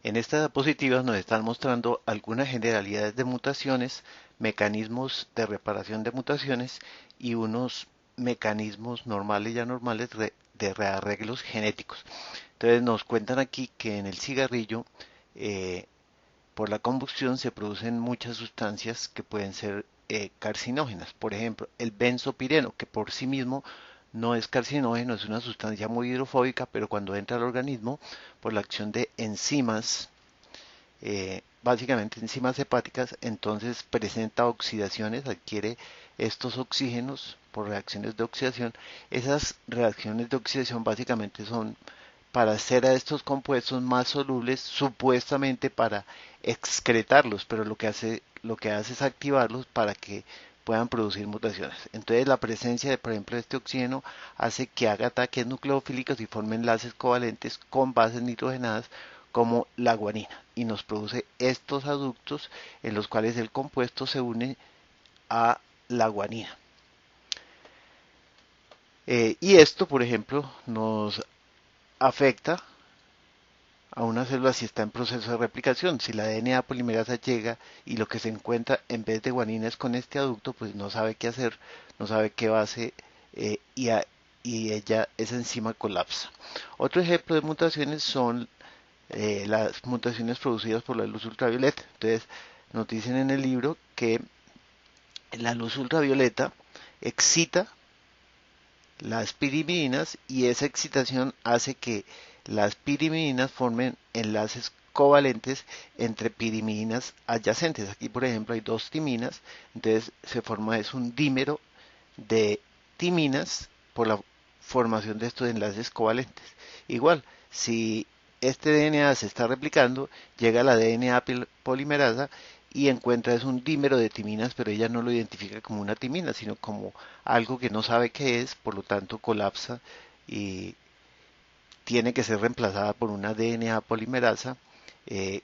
En esta diapositiva nos están mostrando algunas generalidades de mutaciones, mecanismos de reparación de mutaciones y unos mecanismos normales y anormales de rearreglos genéticos. Entonces nos cuentan aquí que en el cigarrillo, eh, por la combustión se producen muchas sustancias que pueden ser carcinógenas. Por ejemplo, el benzopireno, que por sí mismo no es carcinógeno, es una sustancia muy hidrofóbica, pero cuando entra al organismo, por la acción de enzimas, básicamente enzimas hepáticas, entonces presenta oxidaciones, adquiere estos oxígenos por reacciones de oxidación. Esas reacciones de oxidación básicamente son para hacer a estos compuestos más solubles, supuestamente para excretarlos, pero lo que hace es activarlos para que puedan producir mutaciones. Entonces la presencia de, por ejemplo, este oxígeno hace que haga ataques nucleofílicos y forme enlaces covalentes con bases nitrogenadas como la guanina y nos produce estos aductos en los cuales el compuesto se une a la guanina. Y esto, por ejemplo, nos afecta a una célula si está en proceso de replicación. Si la DNA polimerasa llega y lo que se encuentra en vez de guanina es con este aducto, pues no sabe qué hacer, no sabe qué base y ella, esa enzima colapsa. Otro ejemplo de mutaciones son las mutaciones producidas por la luz ultravioleta. Entonces, nos dicen en el libro que la luz ultravioleta excita las pirimidinas y esa excitación hace que las pirimidinas formen enlaces covalentes entre pirimidinas adyacentes. Aquí, por ejemplo, hay dos timinas, entonces se forma es un dímero de timinas por la formación de estos enlaces covalentes. Igual, si este DNA se está replicando, llega la DNA polimerasa y encuentra es un dímero de timinas, pero ella no lo identifica como una timina, sino como algo que no sabe qué es, por lo tanto colapsa y tiene que ser reemplazada por una DNA polimerasa eh,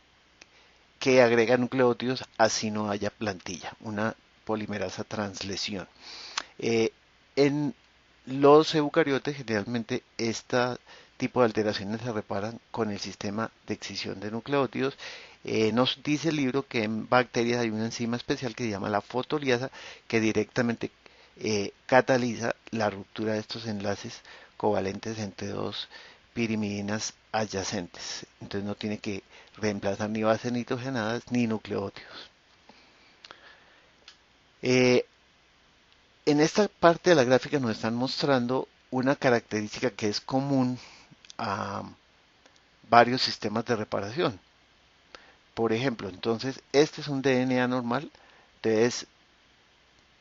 que agrega nucleótidos así no haya plantilla, una polimerasa translesión. Eh, en los eucariotes generalmente este tipo de alteraciones se reparan con el sistema de excisión de nucleótidos. Nos dice el libro que en bacterias hay una enzima especial que se llama la fotoliasa que directamente cataliza la ruptura de estos enlaces covalentes entre dos pirimidinas adyacentes. Entonces no tiene que reemplazar ni bases nitrogenadas ni nucleótidos. Eh, En esta parte de la gráfica nos están mostrando una característica que es común a varios sistemas de reparación. Por ejemplo, entonces, este es un DNA normal, entonces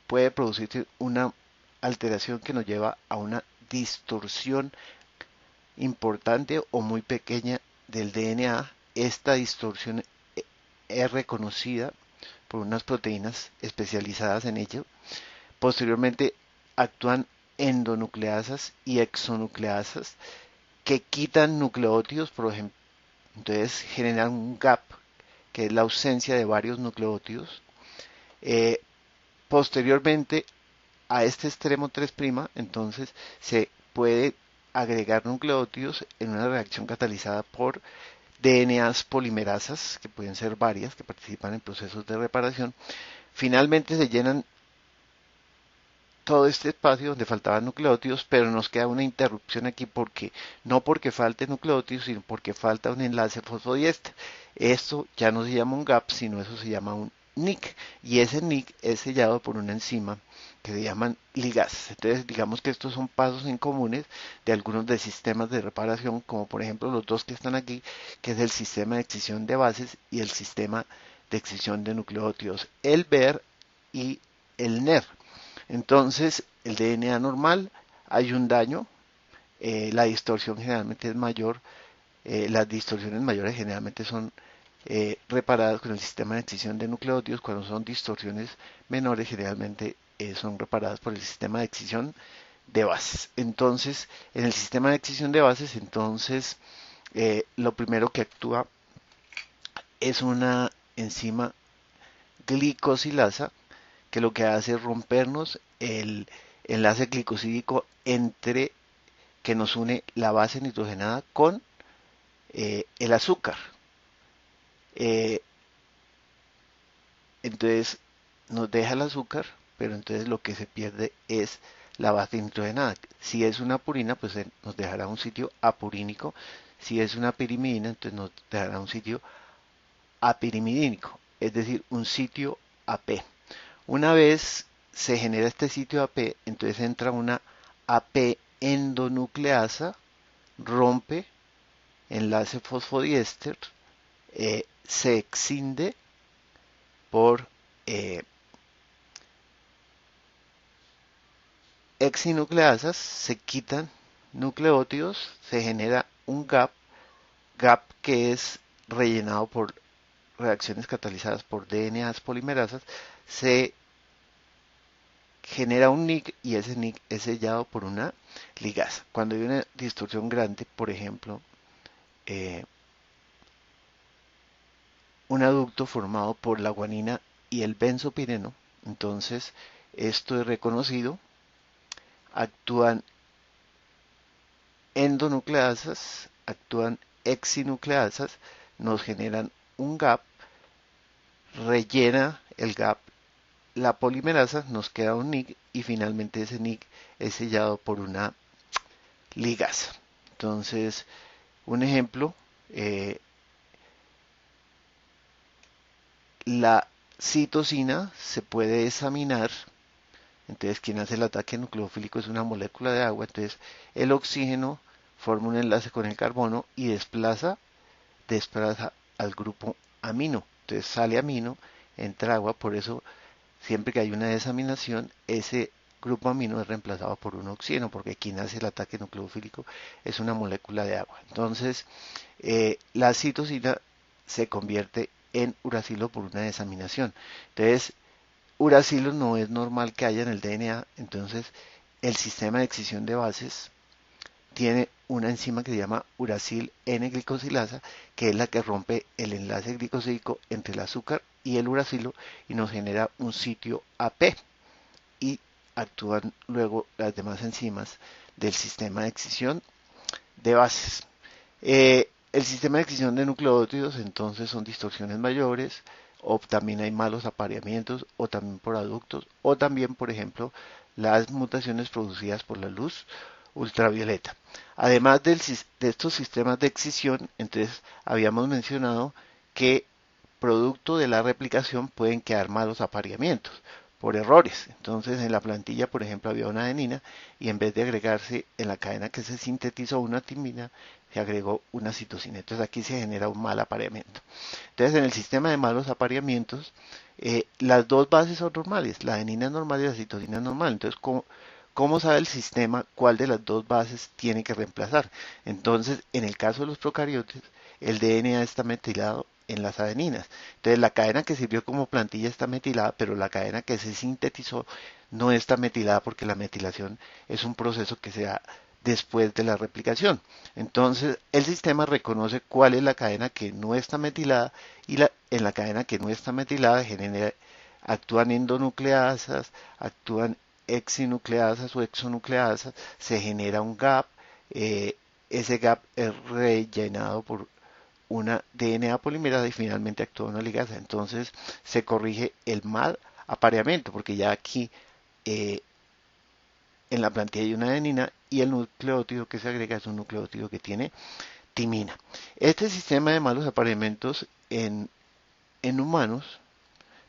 puede producirse una alteración que nos lleva a una distorsión importante o muy pequeña del DNA. Esta distorsión es reconocida por unas proteínas especializadas en ello. Posteriormente actúan endonucleasas y exonucleasas que quitan nucleótidos, por ', entonces generan un gap, que es la ausencia de varios nucleótidos. Eh, Posteriormente a este extremo 3', entonces se puede agregar nucleótidos en una reacción catalizada por DNAs polimerasas, que pueden ser varias, que participan en procesos de reparación. Finalmente se llenan todo este espacio donde faltaban nucleótidos, pero nos queda una interrupción aquí porque no porque falte nucleótidos, sino porque falta un enlace fosfodiéster. Esto ya no se llama un gap, sino eso se llama un nick, y ese nick es sellado por una enzima que se llaman ligas. Entonces, digamos que estos son pasos en comunes de algunos de sistemas de reparación, como por ejemplo los dos que están aquí, que es el sistema de excisión de bases y el sistema de excisión de nucleótidos, el BER y el NER. Entonces, el DNA normal, hay un daño, la distorsión generalmente es mayor, las distorsiones mayores generalmente son reparadas con el sistema de excisión de nucleótidos, cuando son distorsiones menores generalmente son reparadas por el sistema de excisión de bases. Entonces, en el sistema de excisión de bases, entonces, lo primero que actúa es una enzima glicosilasa que lo que hace es rompernos el enlace glicosídico entre que nos une la base nitrogenada con el azúcar. eh, entonces nos deja el azúcar, pero entonces lo que se pierde es la base nitrogenada. Si es una purina, pues nos dejará un sitio apurínico. Si es una pirimidina, entonces nos dejará un sitio apirimidínico, es decir, un sitio AP. Una vez se genera este sitio AP, entonces entra una AP endonucleasa, rompe enlace fosfodiéster, se excinde por eh, hexinucleasas, se quitan nucleótidos, se genera un gap que es rellenado por reacciones catalizadas por DNAs polimerasas, se genera un nick y ese nick es sellado por una ligasa. Cuando hay una distorsión grande, por ejemplo, eh, un aducto formado por la guanina y el benzopireno, entonces esto es reconocido, actúan endonucleasas, actúan hexinucleasas, nos generan un gap, rellena el gap la polimerasa, nos queda un nick y finalmente ese nick es sellado por una ligasa. Entonces, un ejemplo, eh, la citosina se puede examinar. Entonces, quien hace el ataque nucleofílico es una molécula de agua. Entonces, el oxígeno forma un enlace con el carbono y desplaza al grupo amino. Entonces, sale amino, entra agua. Por eso, siempre que hay una desaminación, ese grupo amino es reemplazado por un oxígeno, porque quien hace el ataque nucleofílico es una molécula de agua. Entonces, la citosina se convierte en uracilo por una desaminación. Entonces, uracilo no es normal que haya en el DNA, entonces el sistema de excisión de bases tiene una enzima que se llama uracil N-glicosilasa, que es la que rompe el enlace glicosídico entre el azúcar y el uracilo y nos genera un sitio AP y actúan luego las demás enzimas del sistema de excisión de bases. El sistema de excisión de nucleótidos entonces son distorsiones mayores o también hay malos apareamientos o también por aductos o también por ejemplo las mutaciones producidas por la luz ultravioleta. Además de estos sistemas de excisión, entonces habíamos mencionado que producto de la replicación pueden quedar malos apareamientos por errores. Entonces en la plantilla, por ejemplo, había una adenina y en vez de agregarse en la cadena que se sintetizó una timina, se agregó una citosina. Entonces aquí se genera un mal apareamiento. Entonces en el sistema de malos apareamientos, las dos bases son normales, la adenina es normal y la citosina es normal. Entonces, ¿cómo sabe el sistema cuál de las dos bases tiene que reemplazar? Entonces, en el caso de los procariotes, el DNA está metilado en las adeninas. Entonces, la cadena que sirvió como plantilla está metilada, pero la cadena que se sintetizó no está metilada porque la metilación es un proceso que se da después de la replicación. Entonces, el sistema reconoce cuál es la cadena que no está metilada y en la cadena que no está metilada actúan endonucleasas, actúan hexinucleasas o exonucleasas, se genera un gap, eh, ese gap es rellenado por una DNA polimerasa y finalmente actúa una ligasa. Entonces se corrige el mal apareamiento, porque ya aquí eh, en la plantilla hay una adenina y el nucleótido que se agrega es un nucleótido que tiene timina. Este sistema de malos apareamientos en humanos,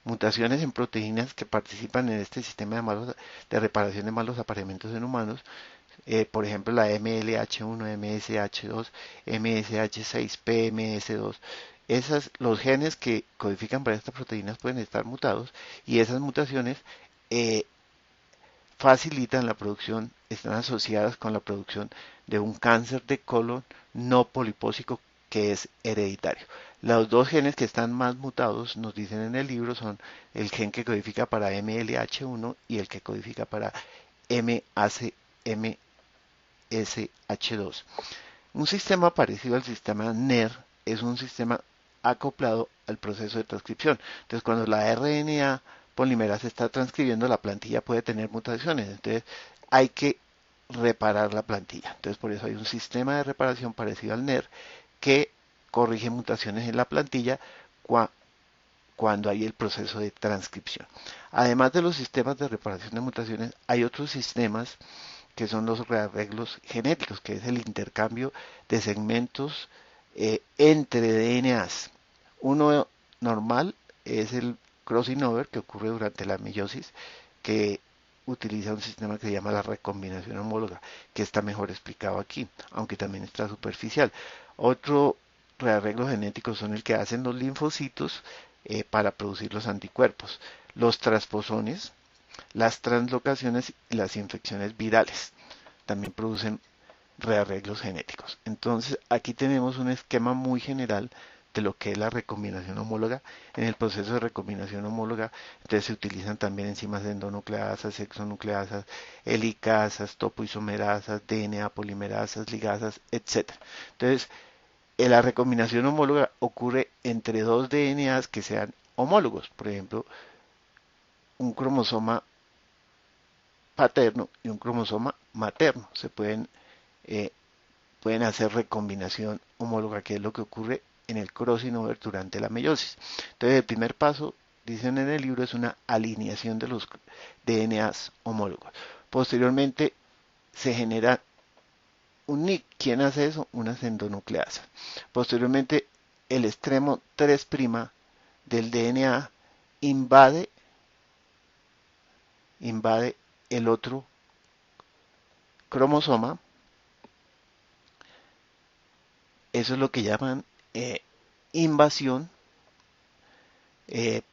mutaciones en proteínas que participan en este sistema de reparación de malos apareamientos en humanos, por ejemplo la MLH1, MSH2, MSH6, PMS2. Los genes que codifican para estas proteínas pueden estar mutados y esas mutaciones eh, facilitan la producción, están asociadas con la producción de un cáncer de colon no polipósico que es hereditario. Los dos genes que están más mutados, nos dicen en el libro, son el gen que codifica para MLH1 y el que codifica para MSH2. Un sistema parecido al sistema NER es un sistema acoplado al proceso de transcripción. Entonces, cuando la RNA polimerasa está transcribiendo, la plantilla puede tener mutaciones. Entonces, hay que reparar la plantilla. Entonces, por eso hay un sistema de reparación parecido al NER que corrige mutaciones en la plantilla cuando hay el proceso de transcripción. Además de los sistemas de reparación de mutaciones, hay otros sistemas que son los rearreglos genéticos, que es el intercambio de segmentos entre DNAs. Uno normal es el crossing over, que ocurre durante la meiosis, que utiliza un sistema que se llama la recombinación homóloga, que está mejor explicado aquí, aunque también está superficial. Otro rearreglo genético son el que hacen los linfocitos para producir los anticuerpos, los transposones, las translocaciones y las infecciones virales. También producen rearreglos genéticos. Entonces, aquí tenemos un esquema muy general de lo que es la recombinación homóloga. En el proceso de recombinación homóloga, entonces se utilizan también enzimas endonucleasas, exonucleasas, helicasas, topoisomerasas, DNA polimerasas, ligasas, etc. Entonces, la recombinación homóloga ocurre entre dos DNAs que sean homólogos. Por ejemplo, un cromosoma paterno y un cromosoma materno. Eh, pueden hacer recombinación homóloga, que es lo que ocurre en el crossing over durante la meiosis. Entonces, el primer paso, dicen en el libro, es una alineación de los DNAs homólogos. Posteriormente, se genera un NIC. ¿Quién hace eso? Una endonucleasa. Posteriormente, el extremo 3' del DNA invade el otro cromosoma. Eso es lo que llaman invasión.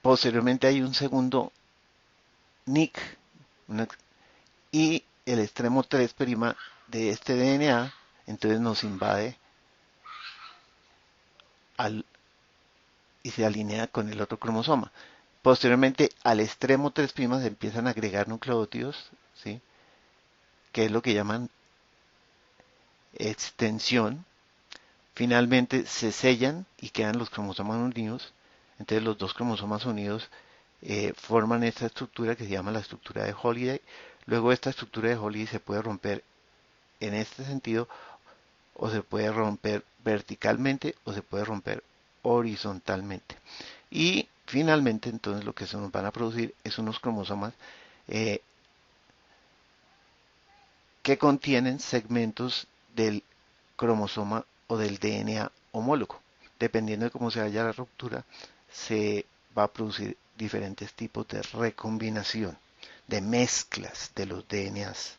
Posteriormente hay un segundo NIC y el extremo 3' de este DNA, entonces nos invade y se alinea con el otro cromosoma. Posteriormente al extremo 3' se empiezan a agregar nucleótidos, ¿sí? Que es lo que llaman extensión. Finalmente se sellan y quedan los cromosomas unidos. Entonces los dos cromosomas unidos forman esta estructura que se llama la estructura de Holiday. Luego esta estructura de Holiday se puede romper en este sentido, o se puede romper verticalmente o se puede romper horizontalmente. Y finalmente entonces lo que se nos van a producir es unos cromosomas eh, que contienen segmentos del cromosoma o del DNA homólogo. Dependiendo de cómo se haya la ruptura, se va a producir diferentes tipos de recombinación, de mezclas de los DNAs.